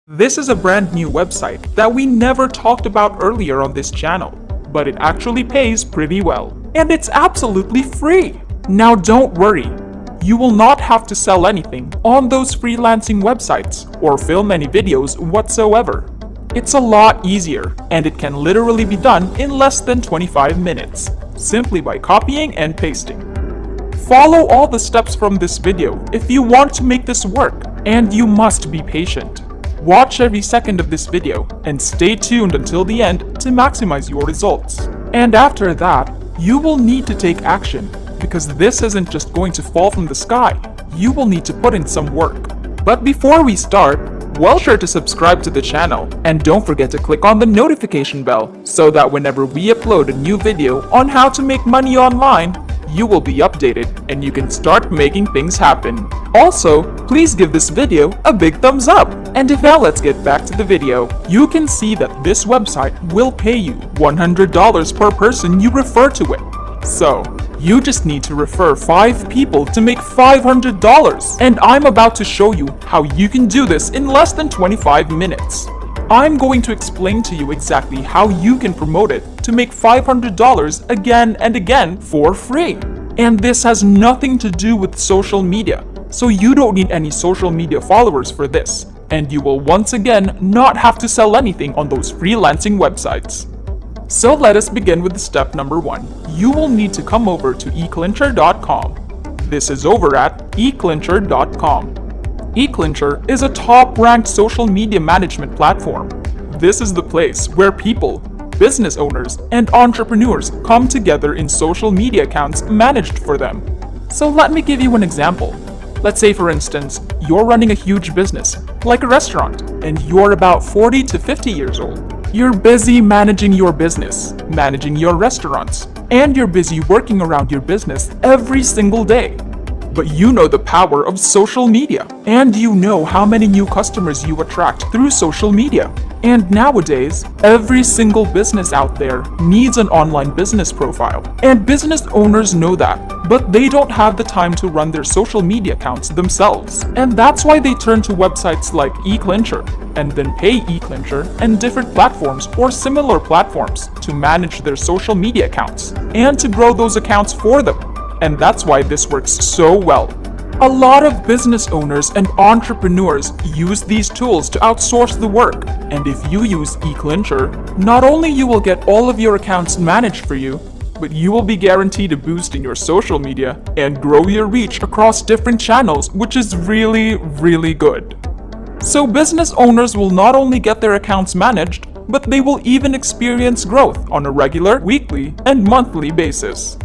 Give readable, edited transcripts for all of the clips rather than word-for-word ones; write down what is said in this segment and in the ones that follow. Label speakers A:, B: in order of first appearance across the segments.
A: This is a brand new website that we never talked about earlier on this channel, but it actually pays pretty well. And it's absolutely free! Now don't worry, you will not have to sell anything on those freelancing websites or film any videos whatsoever. It's a lot easier, and it can literally be done in less than 25 minutes, simply by copying and pasting. Follow all the steps from this video if you want to make this work, and you must be patient. Watch every second of this video and stay tuned until the end to maximize your results. And after that, you will need to take action, because this isn't just going to fall from the sky. You will need to put in some work. But before we start, well, sure to subscribe to the channel, and don't forget to click on the notification bell so that whenever we upload a new video on how to make money online, you will be updated and you can start making things happen. Also, please give this video a big thumbs up. And now let's get back to the video. You can see that this website will pay you $100 per person you refer to it. So, you just need to refer 5 people to make $500. And I'm about to show you how you can do this in less than 25 minutes. I'm going to explain to you exactly how you can promote it to make $500 again and again for free. And this has nothing to do with social media, so you don't need any social media followers for this. And you will once again not have to sell anything on those freelancing websites. So let us begin with step number 1. You will need to come over to eClincher.com. This is over at eClincher.com. eClincher is a top-ranked social media management platform. This is the place where people, business owners, and entrepreneurs come together in social media accounts managed for them. So let me give you an example. Let's say, for instance, you're running a huge business, like a restaurant, and you're about 40 to 50 years old. You're busy managing your business, managing your restaurants, and you're busy working around your business every single day. But you know the power of social media, and you know how many new customers you attract through social media. And nowadays, every single business out there needs an online business profile. And business owners know that, but they don't have the time to run their social media accounts themselves. And that's why they turn to websites like eClincher, and then pay eClincher and different platforms or similar platforms to manage their social media accounts, and to grow those accounts for them. And that's why this works so well. A lot of business owners and entrepreneurs use these tools to outsource the work. And if you use eClincher, not only you will get all of your accounts managed for you, but you will be guaranteed a boost in your social media and grow your reach across different channels, which is really good. So business owners will not only get their accounts managed, but they will even experience growth on a regular, weekly, and monthly basis.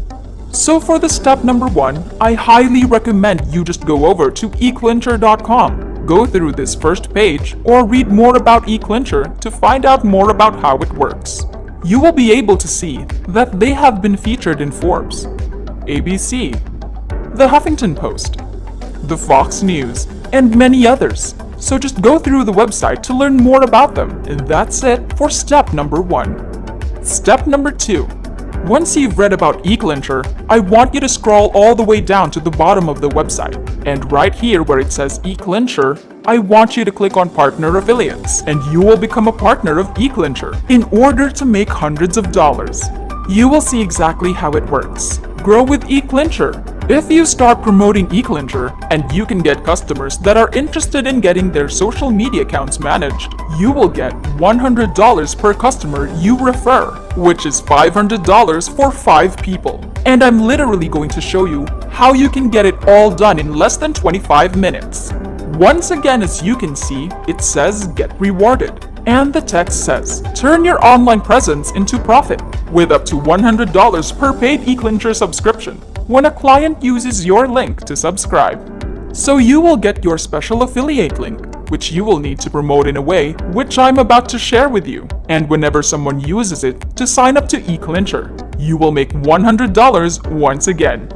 A: So for the step number 1, I highly recommend you just go over to eClincher.com. Go through this first page or read more about eClincher to find out more about how it works. You will be able to see that they have been featured in Forbes, ABC, The Huffington Post, The Fox News, and many others. So just go through the website to learn more about them. And that's it for step number 1. Step number 2. Once you've read about eClincher, I want you to scroll all the way down to the bottom of the website. And right here where it says eClincher, I want you to click on Partner Affiliates, and you will become a partner of eClincher in order to make hundreds of dollars. You will see exactly how it works. Grow with eClincher. If you start promoting eClincher and you can get customers that are interested in getting their social media accounts managed, you will get $100 per customer you refer, which is $500 for 5 people. And I'm literally going to show you how you can get it all done in less than 25 minutes. Once again, as you can see, it says get rewarded. And the text says, turn your online presence into profit with up to $100 per paid eClincher subscription when a client uses your link to subscribe. So you will get your special affiliate link, which you will need to promote in a way which I'm about to share with you. And whenever someone uses it to sign up to eClincher, you will make $100 once again.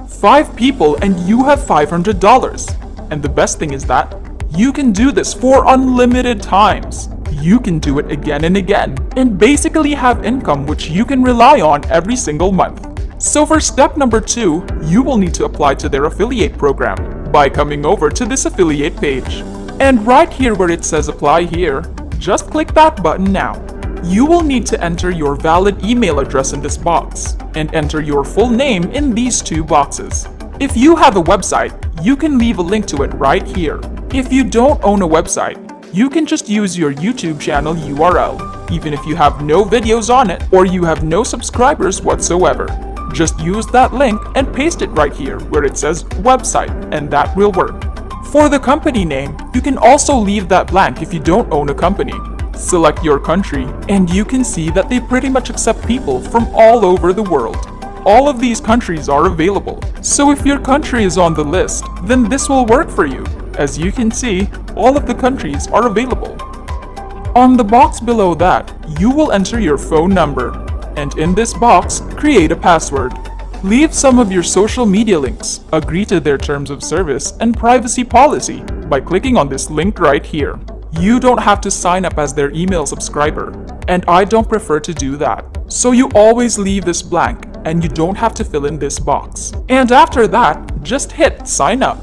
A: 5 people and you have $500. And the best thing is that you can do this for unlimited times. You can do it again and again, and basically have income which you can rely on every single month. So for step number 2, you will need to apply to their affiliate program by coming over to this affiliate page. And right here where it says apply here, just click that button now. You will need to enter your valid email address in this box and enter your full name in these two boxes. If you have a website, you can leave a link to it right here. If you don't own a website, you can just use your YouTube channel URL, even if you have no videos on it or you have no subscribers whatsoever. Just use that link and paste it right here where it says website, and that will work. For the company name, you can also leave that blank if you don't own a company. Select your country, and you can see that they pretty much accept people from all over the world. All of these countries are available, so if your country is on the list, then this will work for you. As you can see, all of the countries are available. On the box below that, you will enter your phone number, and in this box, create a password. Leave some of your social media links, agree to their terms of service and privacy policy by clicking on this link right here. You don't have to sign up as their email subscriber, and I don't prefer to do that. So you always leave this blank, and you don't have to fill in this box. And after that, just hit sign up.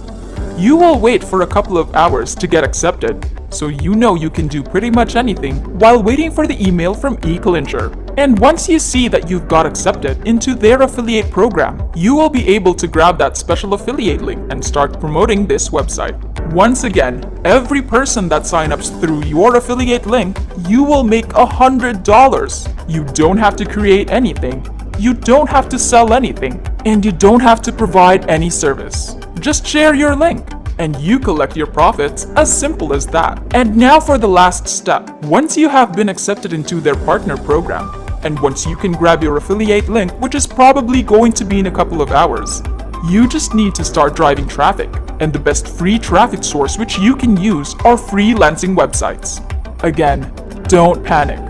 A: You will wait for a couple of hours to get accepted, so you know you can do pretty much anything while waiting for the email from eClincher. And once you see that you've got accepted into their affiliate program, you will be able to grab that special affiliate link and start promoting this website. Once again, every person that signs up through your affiliate link, you will make $100. You don't have to create anything, you don't have to sell anything, and you don't have to provide any service. Just share your link, and you collect your profits, as simple as that. And now for the last step. Once you have been accepted into their partner program, and once you can grab your affiliate link, which is probably going to be in a couple of hours, you just need to start driving traffic. And the best free traffic source which you can use are freelancing websites. Again, don't panic.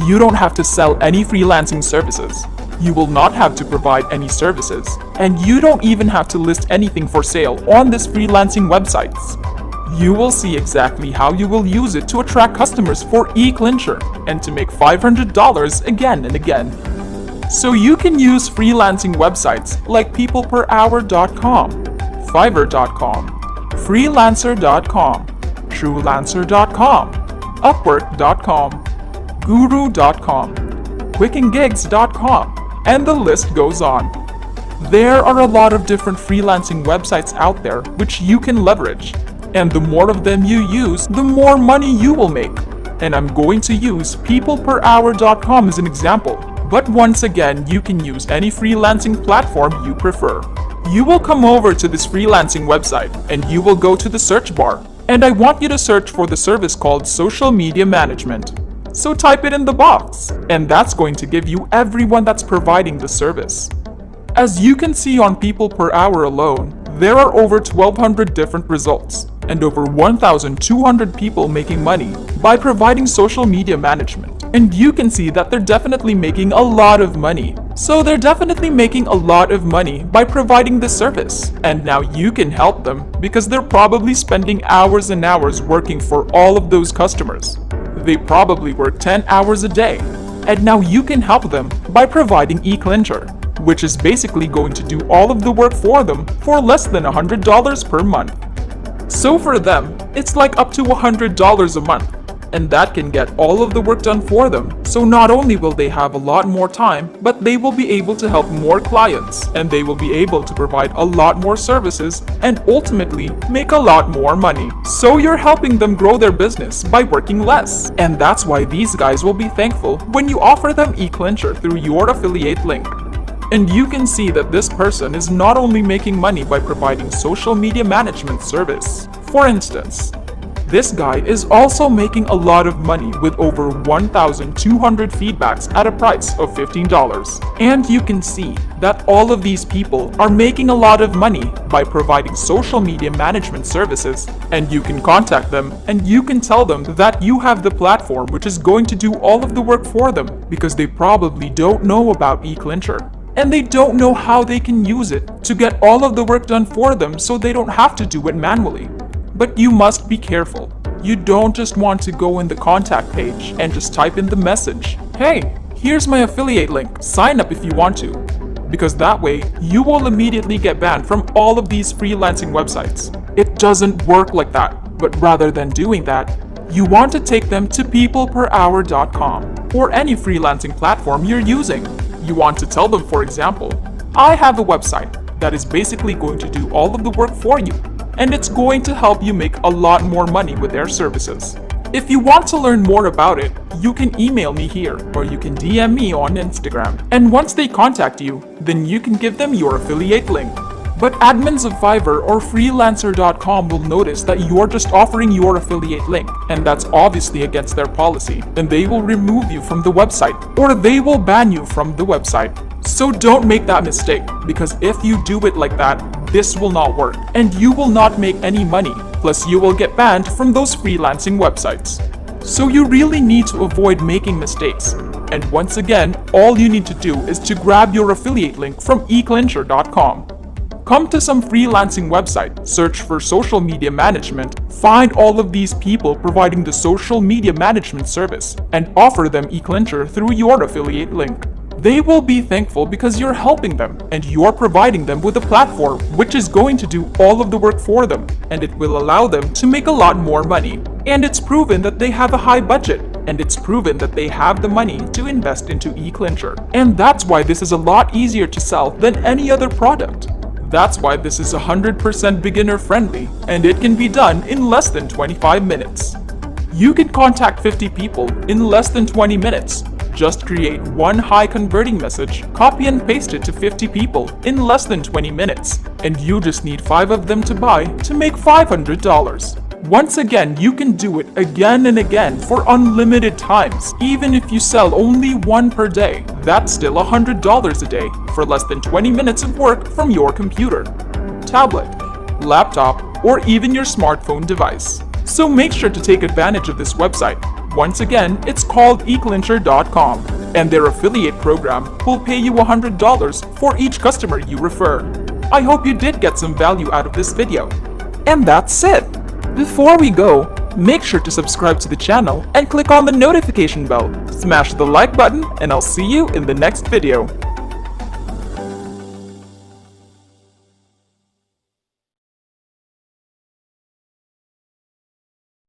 A: You don't have to sell any freelancing services. You will not have to provide any services, and you don't even have to list anything for sale on this freelancing websites. You will see exactly how you will use it to attract customers for eClincher and to make $500 again and again. So you can use freelancing websites like peopleperhour.com, fiverr.com, freelancer.com, truelancer.com, upwork.com, guru.com, quickandgigs.com, and the list goes on. There are a lot of different freelancing websites out there which you can leverage, and the more of them you use, the more money you will make. And I'm going to use peopleperhour.com as an example, but once again, you can use any freelancing platform you prefer. You will come over to this freelancing website and you will go to the search bar, and I want you to search for the service called social media management. So type it in the box, and that's going to give you everyone that's providing the service. As you can see on People Per Hour alone, there are over 1,200 different results and over 1,200 people making money by providing social media management. And you can see that they're definitely making a lot of money. So they're definitely making a lot of money by providing this service. And now you can help them because they're probably spending hours and hours working for all of those customers. They probably work 10 hours a day, and now you can help them by providing eClincher, which is basically going to do all of the work for them for less than $100 per month. So for them, it's like up to $100 a month, and that can get all of the work done for them. So not only will they have a lot more time, but they will be able to help more clients, and they will be able to provide a lot more services and ultimately make a lot more money. So you're helping them grow their business by working less. And that's why these guys will be thankful when you offer them eClincher through your affiliate link. And you can see that this person is not only making money by providing social media management service. For instance, this guy is also making a lot of money with over 1,200 feedbacks at a price of $15. And you can see that all of these people are making a lot of money by providing social media management services, and you can contact them and you can tell them that you have the platform which is going to do all of the work for them, because they probably don't know about eClincher. And they don't know how they can use it to get all of the work done for them so they don't have to do it manually. But you must be careful. You don't just want to go in the contact page and just type in the message, "Hey, here's my affiliate link, sign up if you want to." Because that way, you will immediately get banned from all of these freelancing websites. It doesn't work like that. But rather than doing that, you want to take them to peopleperhour.com or any freelancing platform you're using. You want to tell them, for example, I have a website that is basically going to do all of the work for you, and it's going to help you make a lot more money with their services. If you want to learn more about it, you can email me here or you can DM me on Instagram. And once they contact you, then you can give them your affiliate link. But admins of Fiverr or freelancer.com will notice that you're just offering your affiliate link, and that's obviously against their policy, and they will remove you from the website, or they will ban you from the website. So don't make that mistake, because if you do it like that, this will not work, and you will not make any money, plus you will get banned from those freelancing websites. So you really need to avoid making mistakes. And once again, all you need to do is to grab your affiliate link from eClincher.com. Come to some freelancing website, search for social media management, find all of these people providing the social media management service, and offer them eClincher through your affiliate link. They will be thankful because you're helping them and you're providing them with a platform which is going to do all of the work for them, and it will allow them to make a lot more money. And it's proven that they have a high budget, and it's proven that they have the money to invest into eClincher. And that's why this is a lot easier to sell than any other product. That's why this is 100% beginner friendly, and it can be done in less than 25 minutes. You can contact 50 people in less than 20 minutes. Just create one high converting message, copy and paste it to 50 people in less than 20 minutes, and you just need 5 of them to buy to make $500. Once again, you can do it again and again for unlimited times. Even if you sell only one per day, that's still $100 a day for less than 20 minutes of work from your computer, tablet, laptop, or even your smartphone device. So make sure to take advantage of this website. Once again, it's called eClincher.com, and their affiliate program will pay you $100 for each customer you refer. I hope you did get some value out of this video. And that's it! Before we go, make sure to subscribe to the channel and click on the notification bell. Smash the like button, and I'll see you in the next video.